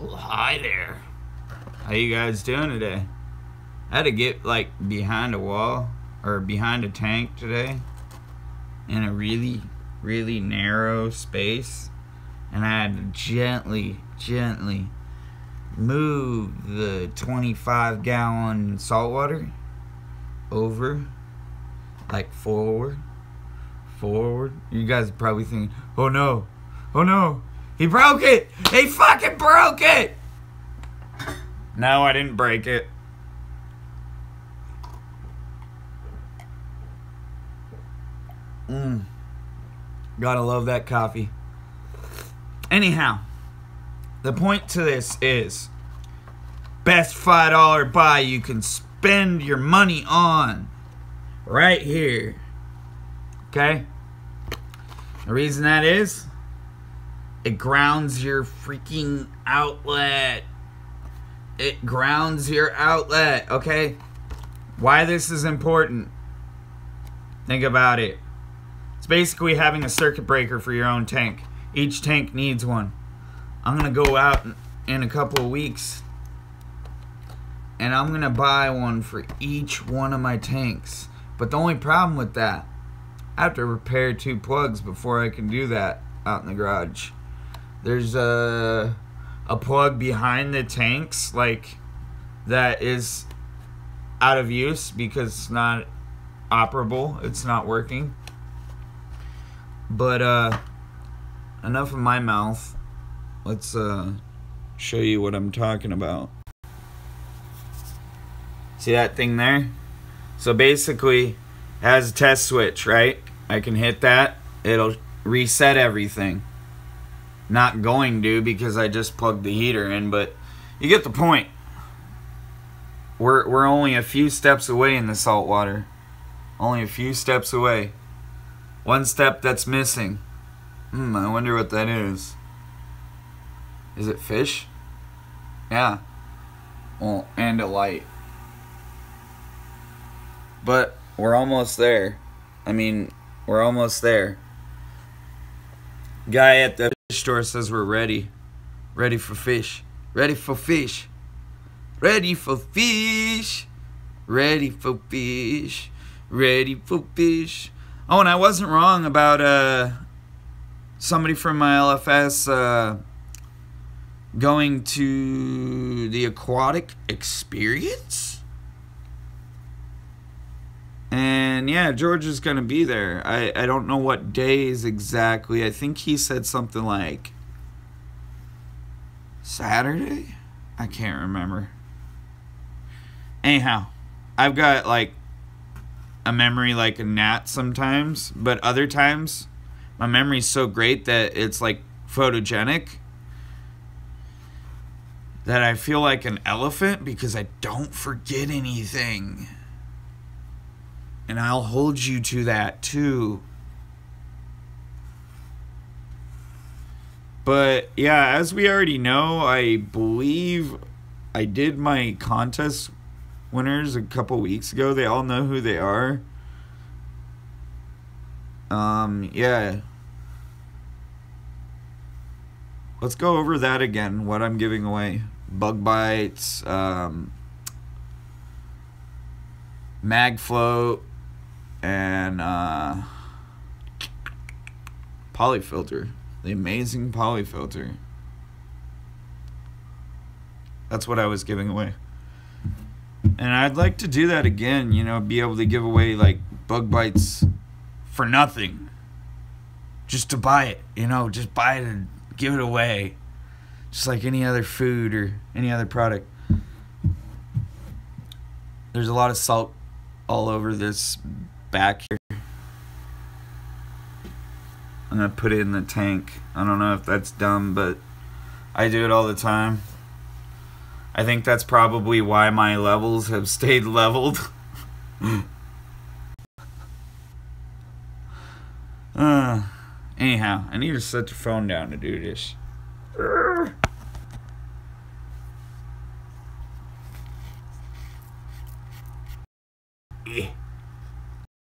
Well, hi there. How you guys doing today? I had to get like behind a wall or behind a tank today in a really narrow space, and I had to gently move the 25-gallon saltwater over, like forward. You guys are probably thinking, oh no, he broke it! He fucking broke it! No, I didn't break it. Gotta love that coffee. Anyhow, the point to this is best $5 buy you can spend your money on right here. Okay? The reason that is, it grounds your freaking outlet. It grounds your outlet, okay? Why this is important? Think about it. It's basically having a circuit breaker for your own tank. Each tank needs one. I'm going to go out in a couple of weeks, and I'm going to buy one for each one of my tanks. But the only problem with that, I have to repair 2 plugs before I can do that out in the garage. There's a plug behind the tanks, like, that is out of use because it's not operable. It's not working. But enough of my mouth. Let's show you what I'm talking about. See that thing there? So basically, it has a test switch, right? I can hit that. It'll reset everything. Not going to, because I just plugged the heater in, but you get the point. We're only a few steps away in the salt water. Only a few steps away. One step that's missing. I wonder what that is. Is it fish? Yeah. Well, and a light. But we're almost there. I mean, we're almost there. Guy at the fish store says we're ready. Ready for fish. Ready for fish. Ready for fish. Ready for fish. Ready for fish. Oh, and I wasn't wrong about somebody from my LFS going to the aquatic experience. And yeah, George is going to be there. I don't know what days exactly. I think he said something like Saturday? I can't remember. Anyhow, I've got like a memory like a gnat sometimes, but other times my memory's so great that it's like photogenic that I feel like an elephant because I don't forget anything. And I'll hold you to that too. But yeah, as we already know, I believe I did my contest winners a couple weeks ago. They all know who they are. Yeah. Let's go over that again, what I'm giving away. Bug bites, mag float, and polyfilter. The amazing polyfilter. That's what I was giving away. And I'd like to do that again, you know, be able to give away like bug bites for nothing. Just to buy it, you know, just buy it and give it away. Just like any other food or any other product. There's a lot of salt all over this back here. I'm going to put it in the tank. I don't know if that's dumb, but I do it all the time. I think that's probably why my levels have stayed leveled. Anyhow, I need to set the phone down to do this.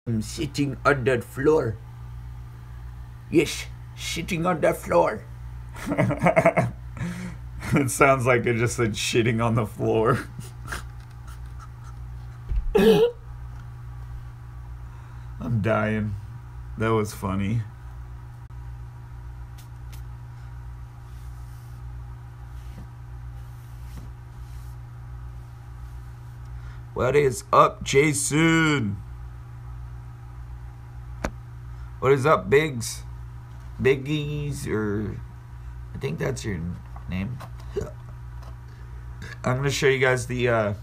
I'm sitting on that floor. Yes, sitting on that floor. It sounds like it just said shitting on the floor. I'm dying. That was funny. What is up, Jason? What is up, Biggs? Biggies, or I think that's your name. I'm going to show you guys the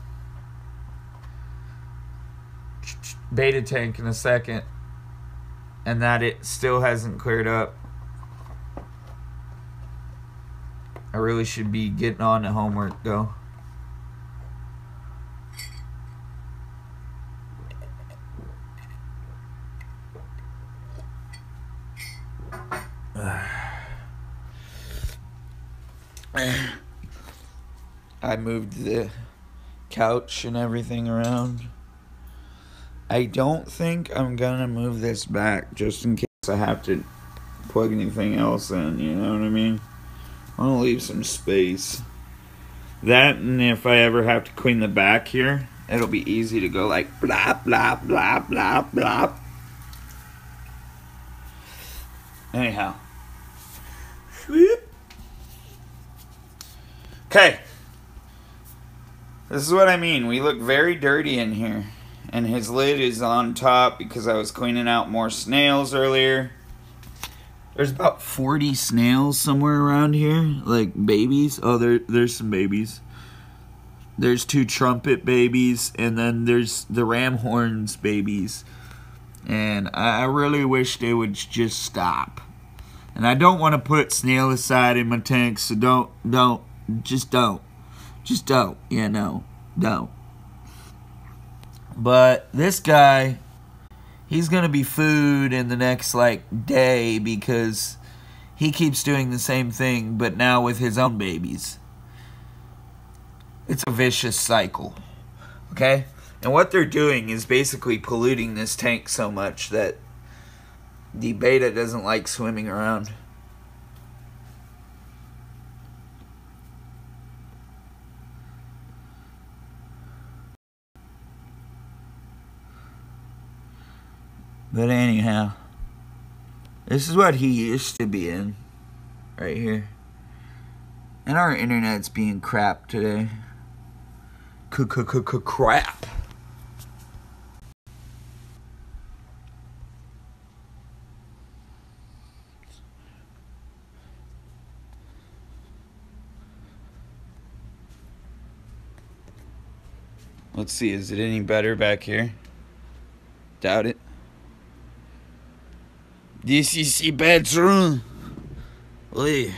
beta tank in a second, and that it still hasn't cleared up. I really should be getting on to homework, though. I moved the couch and everything around. I don't think I'm gonna move this back just in case I have to plug anything else in, you know what I mean? I want to leave some space. That, and if I ever have to clean the back here, it'll be easy to go like blah blah blah blah blah. Anyhow. Okay. This is what I mean. We look very dirty in here. And his lid is on top because I was cleaning out more snails earlier. There's about 40 snails somewhere around here. Like babies. Oh, there's some babies. There's 2 trumpet babies. And then there's the ram horns babies. And I really wish they would just stop. And I don't want to put snail-icide in my tank. So just don't. Just don't. Yeah, no. Don't. But this guy, he's going to be food in the next, day because he keeps doing the same thing, but now with his own babies. It's a vicious cycle, okay? And what they're doing is basically polluting this tank so much that the beta doesn't like swimming around. But anyhow, this is what he used to be in, right here. And our internet's being crap today. Crap. Let's see, is it any better back here? Doubt it. This is the bedroom. Oi.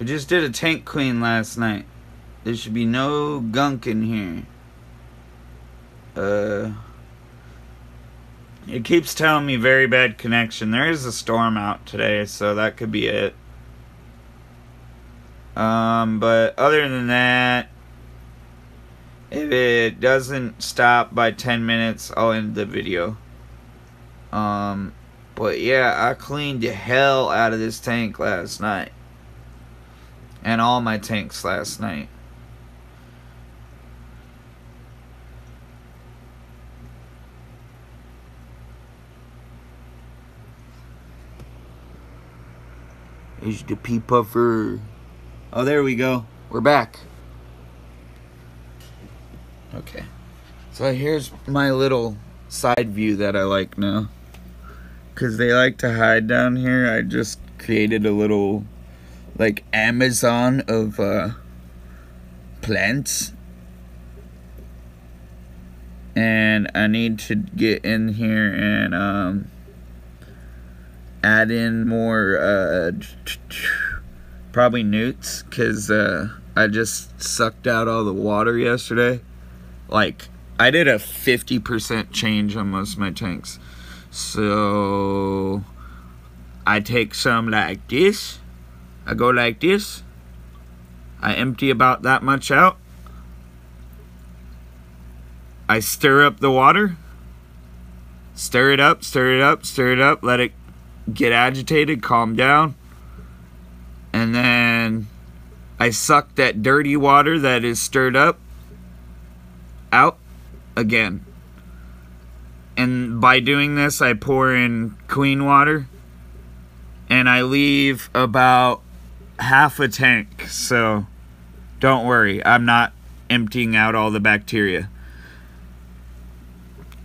I just did a tank clean last night. There should be no gunk in here. It keeps telling me very bad connection. There is a storm out today, so that could be it. But other than that, if it doesn't stop by 10 minutes, I'll end the video. But yeah, I cleaned the hell out of this tank last night. And all my tanks last night. Here's the pea puffer. Oh, there we go. We're back. Okay. So here's my little side view that I like now. Because they like to hide down here. I just created a little, Amazon of plants. And I need to get in here and add in more probably newts, because I just sucked out all the water yesterday. I did a 50% change on most of my tanks. So I take some like this. I go like this. I empty about that much out. I stir up the water. Stir it up, stir it up, stir it up. Let it get agitated, calm down, and then I suck that dirty water that is stirred up out again. And by doing this, I pour in clean water, and I leave about half a tank. So don't worry, I'm not emptying out all the bacteria.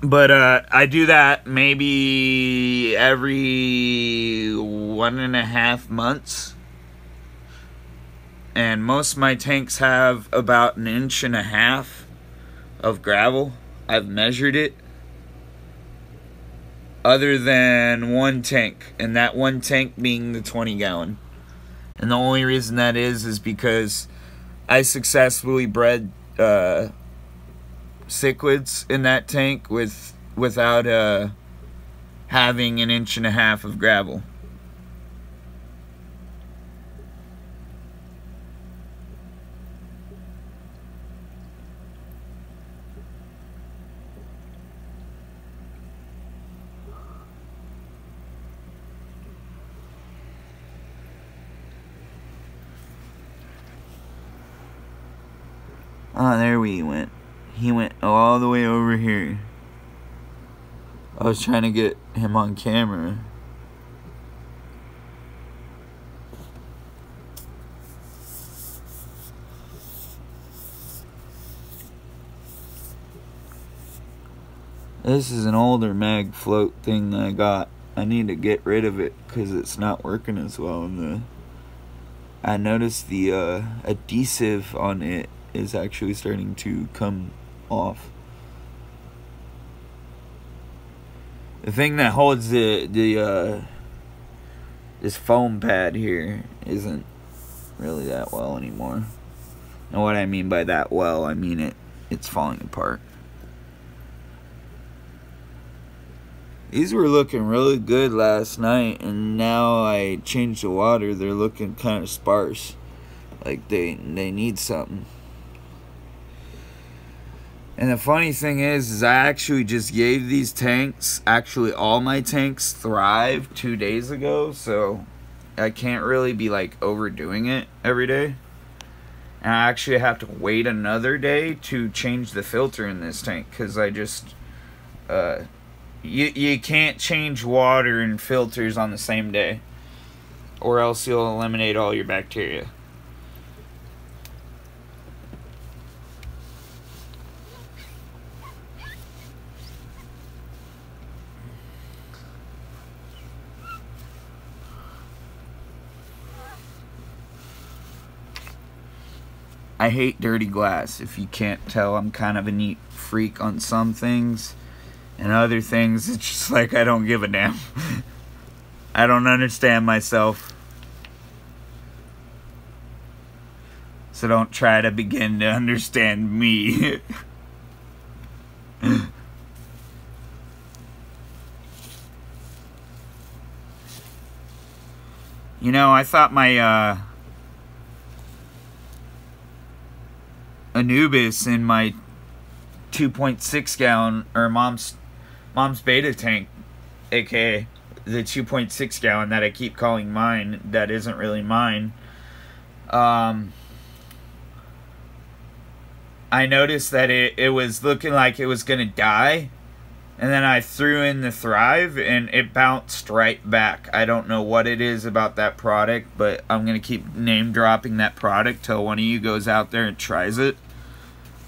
But I do that maybe every 1.5 months. And most of my tanks have about 1.5 inches of gravel. I've measured it. Other than one tank. And that one tank being the 20-gallon. And the only reason that is because I successfully bred cichlids in that tank without having 1.5 inches of gravel. Oh, there we went. He went all the way over here. I was trying to get him on camera. This is an older mag float thing I got. I need to get rid of it because it's not working as well. And I noticed the adhesive on it is actually starting to come off. The thing that holds this foam pad here isn't really that well anymore. And what I mean by that well, I mean it's falling apart. These were looking really good last night, and now I changed the water. They're looking kind of sparse, like they need something. And the funny thing is I actually just gave these tanks, actually all my tanks, Thrive 2 days ago, so I can't really be like overdoing it every day. And I actually have to wait another day to change the filter in this tank, because I just you can't change water and filters on the same day, or else you'll eliminate all your bacteria. I hate dirty glass. If you can't tell, I'm kind of a neat freak on some things, and other things it's just like I don't give a damn. I don't understand myself, so don't try to begin to understand me. You know, I thought my Anubis in my 2.6 gallon, or mom's beta tank, aka the 2.6 gallon that I keep calling mine, that isn't really mine. I noticed that it was looking like it was gonna die, and then I threw in the Thrive and it bounced right back. I don't know what it is about that product, but I'm gonna keep name dropping that product till one of you goes out there and tries it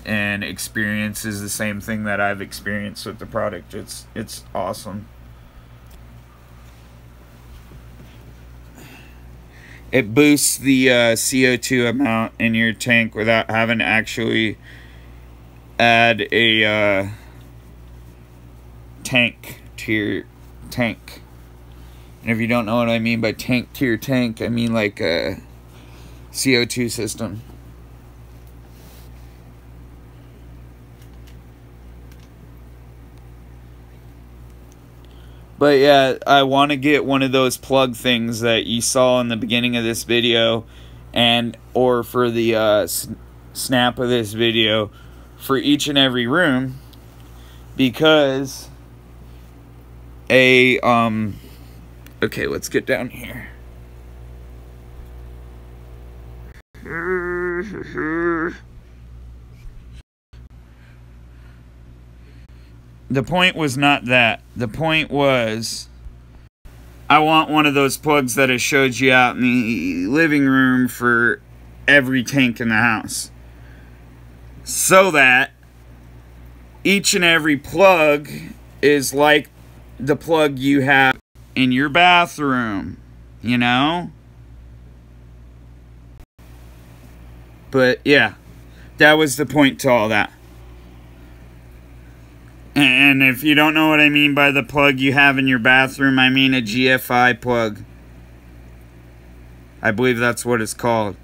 and experiences the same thing that I've experienced with the product. It's awesome. It boosts the CO2 amount in your tank without having to actually add a tank to your tank. And if you don't know what I mean by tank to your tank, I mean like a CO2 system. But yeah, I want to get one of those plug things that you saw in the beginning of this video, and or for the snap of this video, for each and every room, because a Okay, let's get down here. The point was not that. The point was, I want one of those plugs that I showed you out in the living room for every tank in the house, so that each and every plug is like the plug you have in your bathroom, you know? But yeah, that was the point to all that. And if you don't know what I mean by the plug you have in your bathroom, I mean a GFI plug. I believe that's what it's called.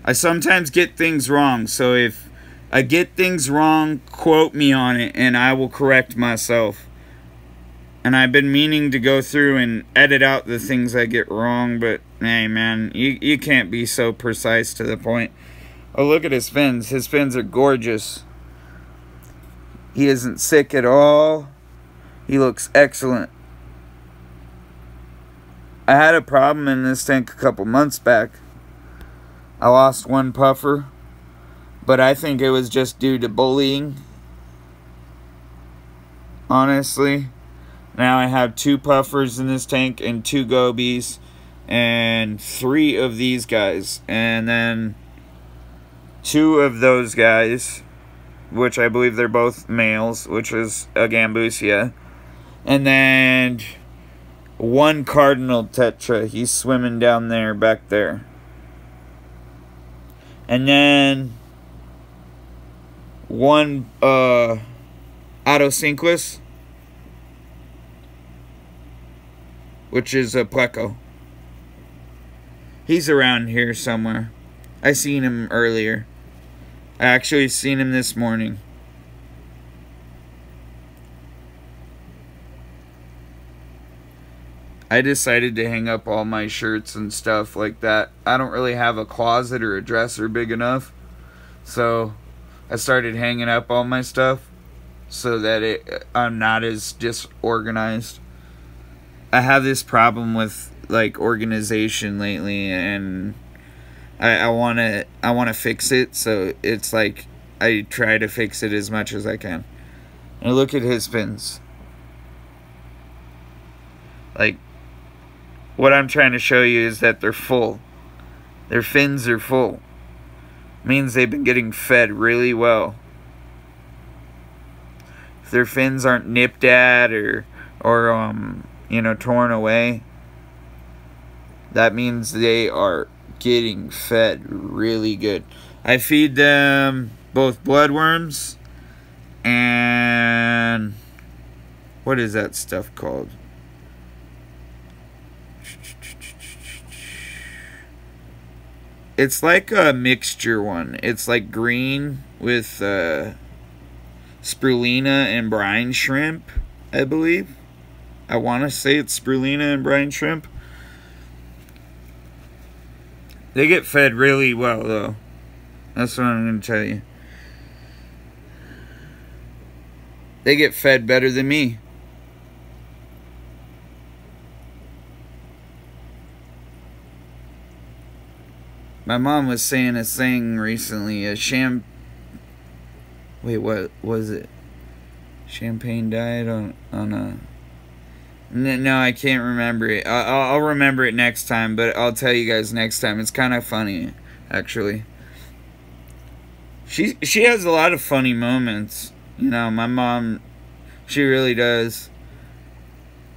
I sometimes get things wrong, so if I get things wrong, quote me on it, and I will correct myself. And I've been meaning to go through and edit out the things I get wrong, but hey man, you can't be so precise to the point. Oh, look at his fins. His fins are gorgeous. He isn't sick at all. He looks excellent. I had a problem in this tank a couple months back. I lost one puffer, but I think it was just due to bullying. Honestly. Now I have 2 puffers in this tank and 2 gobies and 3 of these guys. And then 2 of those guys, which I believe they're both males, which is a Gambusia. And then 1 cardinal tetra. He's swimming down there, back there. And then 1 Autocinquus, which is a Pleco. He's around here somewhere. I seen him earlier. I actually seen him this morning. I decided to hang up all my shirts and stuff like that. I don't really have a closet or a dresser big enough. So I started hanging up all my stuff so that I'm not as disorganized. I have this problem with like organization lately, and I wanna fix it. So it's like I try to fix it as much as I can. And look at his fins. Like, what I'm trying to show you is that they're full. Their fins are full. Means they've been getting fed really well. If their fins aren't nipped at or you know, torn away, that means they are getting fed really good. I feed them both bloodworms and what is that stuff called? It's like a mixture one. It's like green with spirulina and brine shrimp, I believe. I want to say it's spirulina and brine shrimp. They get fed really well, though. That's what I'm going to tell you. They get fed better than me. My mom was saying a thing recently, wait, what was it? Champagne diet on a... No, I can't remember it. I'll remember it next time, but I'll tell you guys next time. It's kind of funny, actually. She has a lot of funny moments. You know, my mom, she really does.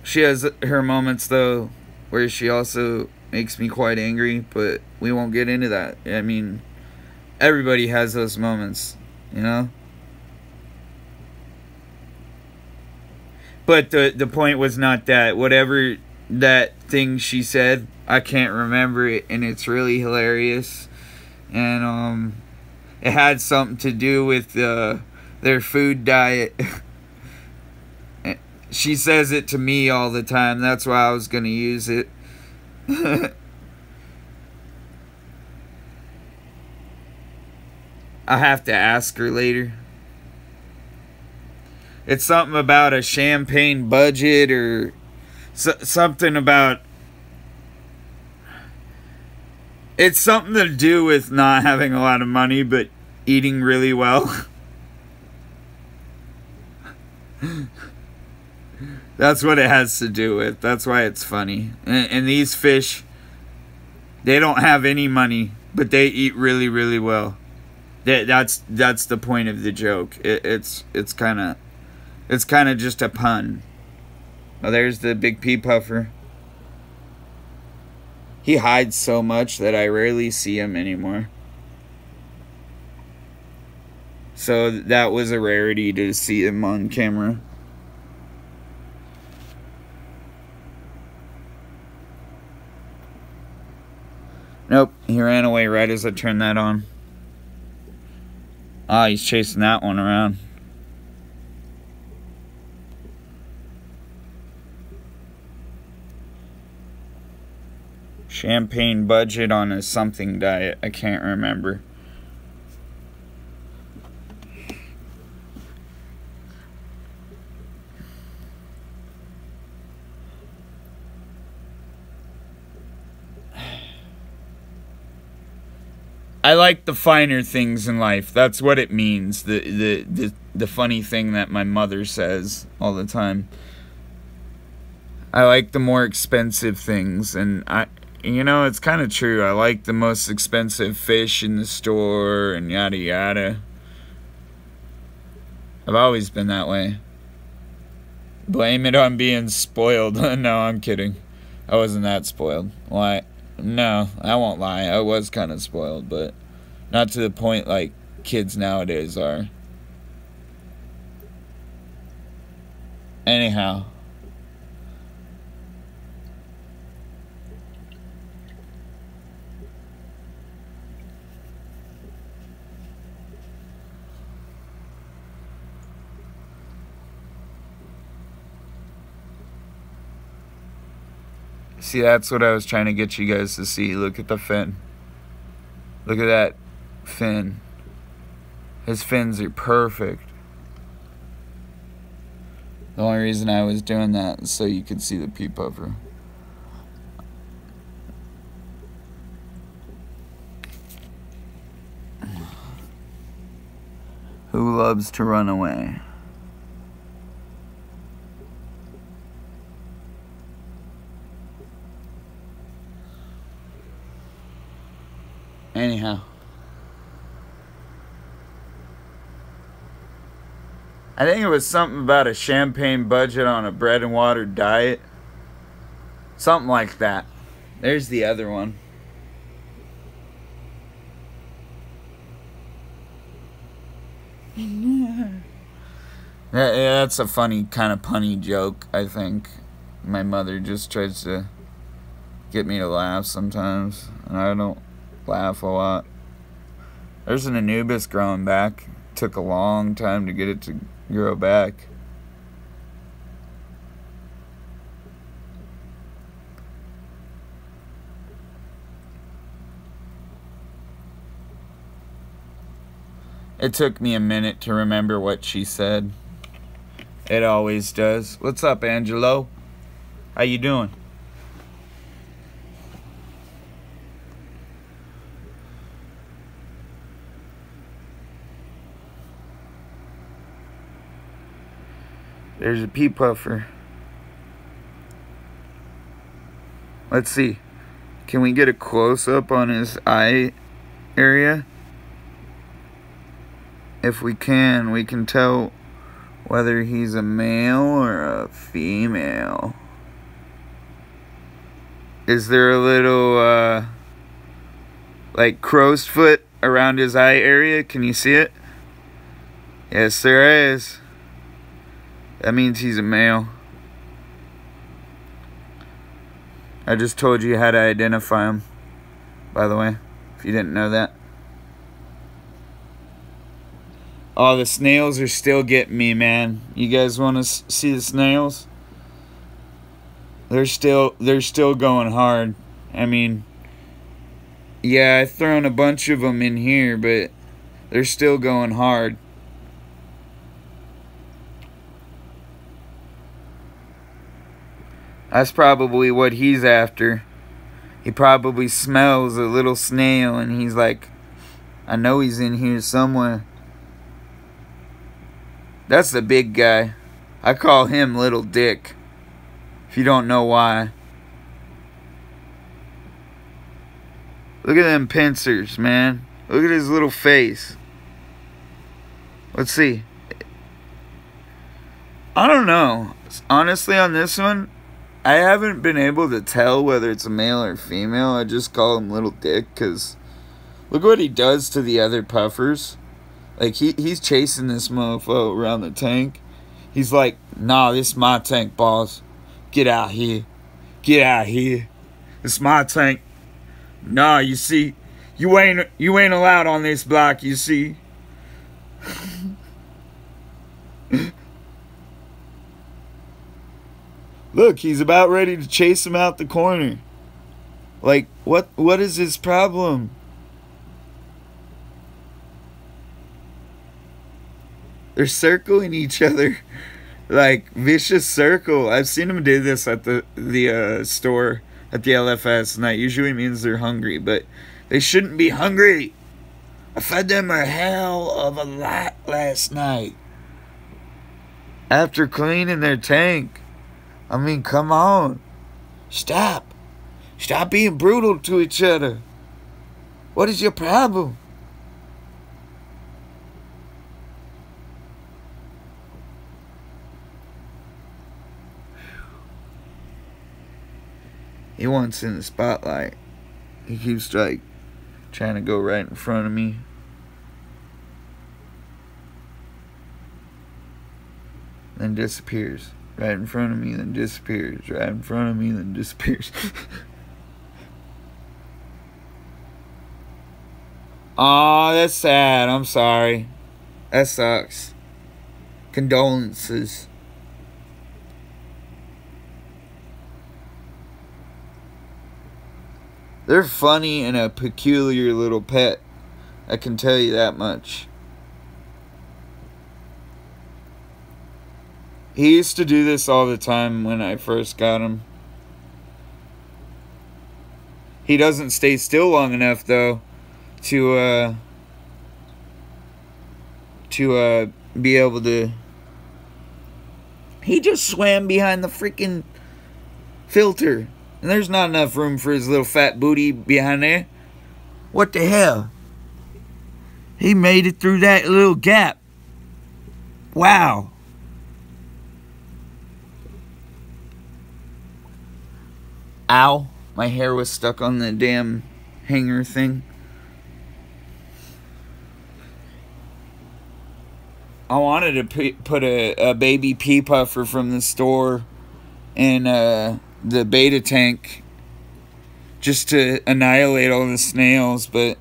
She has her moments, though, where she also makes me quite angry, but we won't get into that. I mean, everybody has those moments, you know? But the point was not that. Whatever that thing she said, I can't remember it, and it's really hilarious. And it had something to do with their food diet. She says it to me all the time. That's why I was going to use it. I'll have to ask her later. It's something about a champagne budget or something about. It's something to do with not having a lot of money, but eating really well. That's what it has to do with. That's why it's funny. And these fish, they don't have any money, but they eat really, really well. That's the point of the joke. It's kind of just a pun. Oh, there's the big pea puffer. He hides so much that I rarely see him anymore. So that was a rarity to see him on camera. Nope, he ran away right as I turned that on. Ah, he's chasing that one around. Champagne budget on a something diet. I can't remember. I like the finer things in life. That's what it means. The funny thing that my mother says all the time. I like the more expensive things, and it's kind of true. I like the most expensive fish in the store and yada yada. I've always been that way. Blame it on being spoiled. No, I'm kidding. I wasn't that spoiled. Why? No, I won't lie. I was kind of spoiled, but not to the point like kids nowadays are. Anyhow. See, that's what I was trying to get you guys to see. Look at the fin. Look at that fin. His fins are perfect. The only reason I was doing that is so you could see the pea puffer. Who loves to run away? Anyhow. I think it was something about a champagne budget on a bread and water diet. Something like that. There's the other one. That's a funny, kind of punny joke, I think. My mother just tries to get me to laugh sometimes, and I don't laugh a lot. There's an Anubis growing back. Took a long time to get it to grow back. It took me a minute to remember what she said. It always does. What's up, Angelo? How you doing? There's a pea puffer. Let's see. Can we get a close-up on his eye area? If we can tell whether he's a male or a female. Is there a little, like crow's foot around his eye area? Can you see it? Yes, there is. That means he's a male. I just told you how to identify him, by the way, if you didn't know that. Oh, the snails are still getting me, man. You guys want to see the snails? They're still going hard. I mean, yeah, I've thrown a bunch of them in here, but they're still going hard. That's probably what he's after. He probably smells a little snail and he's like, I know he's in here somewhere. That's the big guy. I call him Little Dick. If you don't know why. Look at them pincers, man. Look at his little face. Let's see. I don't know. Honestly, on this one, I haven't been able to tell whether it's a male or female. I just call him Little Dick because look what he does to the other puffers. Like, he's chasing this mofo around the tank. He's like, nah, this is my tank, boss. Get out here. Get out here. This is my tank. Nah, you see, you ain't allowed on this block, you see. Look, he's about ready to chase him out the corner. Like, what is his problem? They're circling each other. Like, vicious circle. I've seen them do this at the store at the LFS, and that usually means they're hungry, but they shouldn't be hungry. I fed them a hell of a lot last night. After cleaning their tank. I mean, come on. Stop. Stop being brutal to each other. What is your problem? He wants in the spotlight. He keeps like trying to go right in front of me. Then disappears. Right in front of me, then disappears. Right in front of me, then disappears. Aw, that's sad. I'm sorry. That sucks. Condolences. They're funny and a peculiar little pet. I can tell you that much. He used to do this all the time when I first got him. He doesn't stay still long enough, though, to be able to... He just swam behind the freaking filter. And there's not enough room for his little fat booty behind there. What the hell? He made it through that little gap. Wow. Ow. My hair was stuck on the damn hanger thing. I wanted to put a baby pea puffer from the store in the beta tank just to annihilate all the snails, but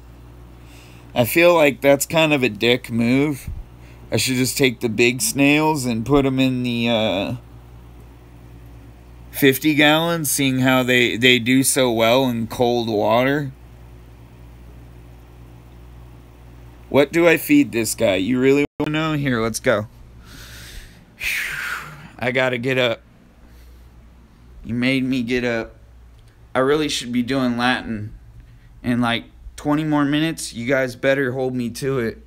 I feel like that's kind of a dick move. I should just take the big snails and put them in the 50 gallons, seeing how they do so well in cold water. What do I feed this guy? You really want to know? Here, let's go. I gotta get up. You made me get up. I really should be doing Latin in like 20 more minutes. You guys better hold me to it.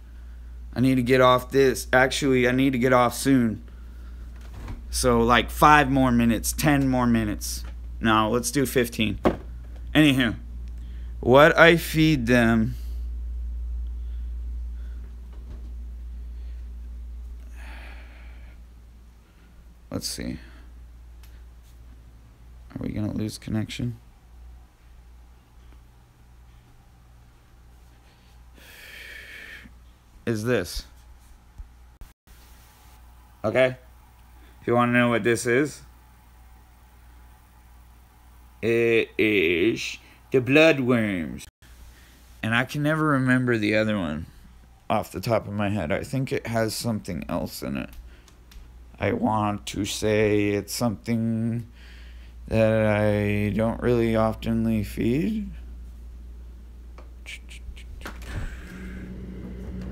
I need to get off this. Actually, I need to get off soon. So like 5 more minutes, 10 more minutes. No, let's do 15. Anywho, what I feed them... Let's see. Are we going to lose connection? Is this. Okay? If you want to know what this is, it is the bloodworms. And I can never remember the other one off the top of my head. I think it has something else in it. I want to say it's something that I don't really oftenly feed.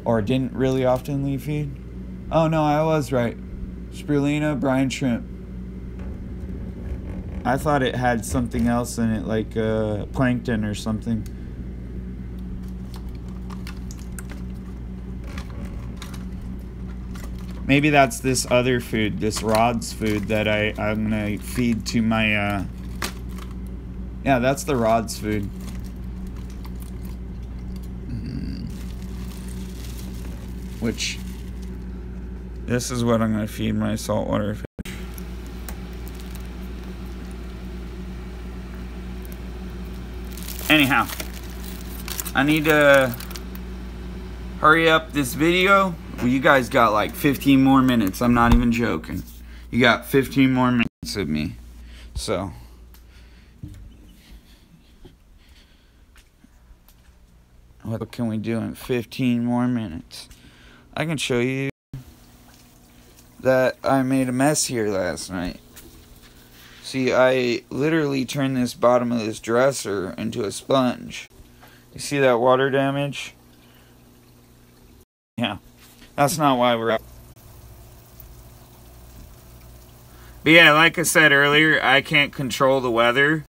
Or didn't really oftenly feed. Oh no, I was right. Spirulina, brine shrimp. I thought it had something else in it, like plankton or something. Maybe that's this other food, this Rod's food that I'm gonna feed to my yeah, that's the Rod's food. Which, this is what I'm gonna feed my saltwater fish. Anyhow, I need to hurry up this video. Well, you guys got like 15 more minutes. I'm not even joking. You got 15 more minutes of me. So, what can we do in 15 more minutes? I can show you that I made a mess here last night. See, I literally turned this bottom of this dresser into a sponge. You see that water damage? Yeah. That's not why we're out. But yeah, like I said earlier, I can't control the weather.